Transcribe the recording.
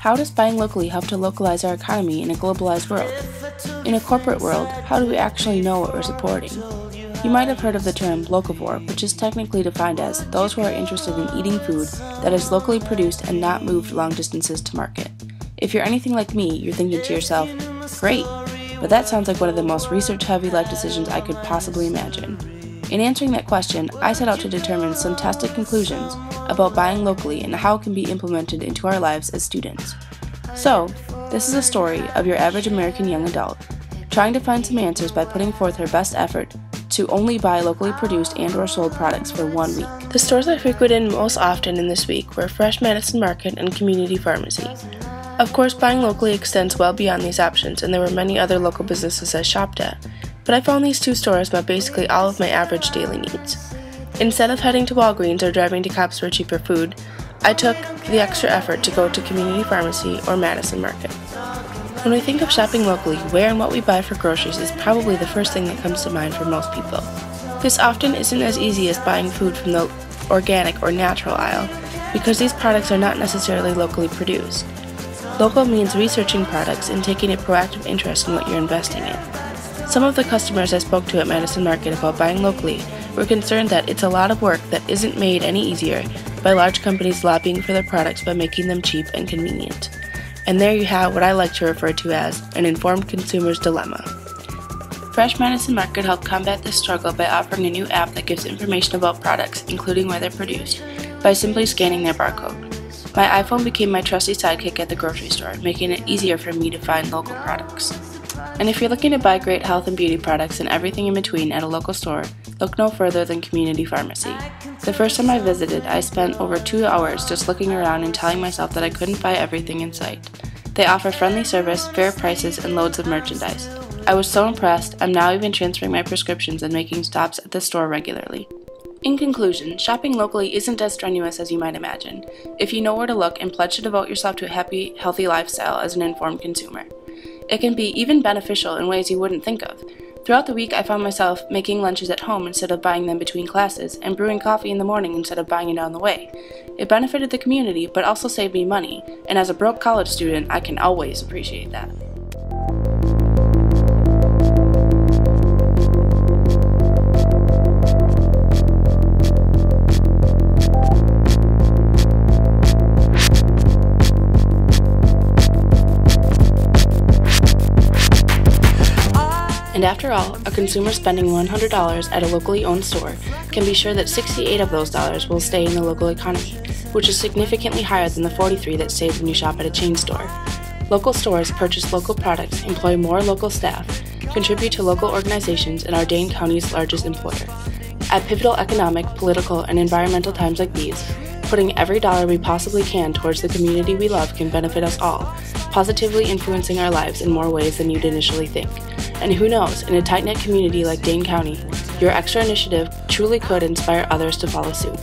How does buying locally help to localize our economy in a globalized world? In a corporate world, how do we actually know what we're supporting? You might have heard of the term locavore, which is technically defined as those who are interested in eating food that is locally produced and not moved long distances to market. If you're anything like me, you're thinking to yourself, great, but that sounds like one of the most research-heavy life decisions I could possibly imagine. In answering that question, I set out to determine some tested conclusions about buying locally and how it can be implemented into our lives as students. So, this is a story of your average American young adult, trying to find some answers by putting forth her best effort to only buy locally produced and/or sold products for 1 week. The stores I frequented most often in this week were Fresh Madison Market and Community Pharmacy. Of course, buying locally extends well beyond these options, and there were many other local businesses I shopped at, but I found these two stores met basically all of my average daily needs. Instead of heading to Walgreens or driving to Cops for cheaper food, I took the extra effort to go to Community Pharmacy or Madison Market. When we think of shopping locally, where and what we buy for groceries is probably the first thing that comes to mind for most people. This often isn't as easy as buying food from the organic or natural aisle, because these products are not necessarily locally produced. Local means researching products and taking a proactive interest in what you're investing in. Some of the customers I spoke to at Madison Market about buying locally were concerned that it's a lot of work that isn't made any easier by large companies lobbying for their products by making them cheap and convenient. And there you have what I like to refer to as an informed consumer's dilemma. Fresh Madison Market helped combat this struggle by offering a new app that gives information about products, including where they're produced, by simply scanning their barcode. My iPhone became my trusty sidekick at the grocery store, making it easier for me to find local products. And if you're looking to buy great health and beauty products and everything in between at a local store, look no further than Community Pharmacy. The first time I visited, I spent over 2 hours just looking around and telling myself that I couldn't buy everything in sight. They offer friendly service, fair prices, and loads of merchandise. I was so impressed, I'm now even transferring my prescriptions and making stops at the store regularly. In conclusion, shopping locally isn't as strenuous as you might imagine, if you know where to look and pledge to devote yourself to a happy, healthy lifestyle as an informed consumer. It can be even beneficial in ways you wouldn't think of. Throughout the week, I found myself making lunches at home instead of buying them between classes, and brewing coffee in the morning instead of buying it on the way. It benefited the community, but also saved me money, and as a broke college student, I can always appreciate that. And after all, a consumer spending $100 at a locally owned store can be sure that 68 of those dollars will stay in the local economy, which is significantly higher than the 43 that's saved when you shop at a chain store. Local stores purchase local products, employ more local staff, contribute to local organizations, and are Dane County's largest employer. At pivotal economic, political, and environmental times like these, putting every dollar we possibly can towards the community we love can benefit us all, positively influencing our lives in more ways than you'd initially think. And who knows, in a tight-knit community like Dane County, your extra initiative truly could inspire others to follow suit.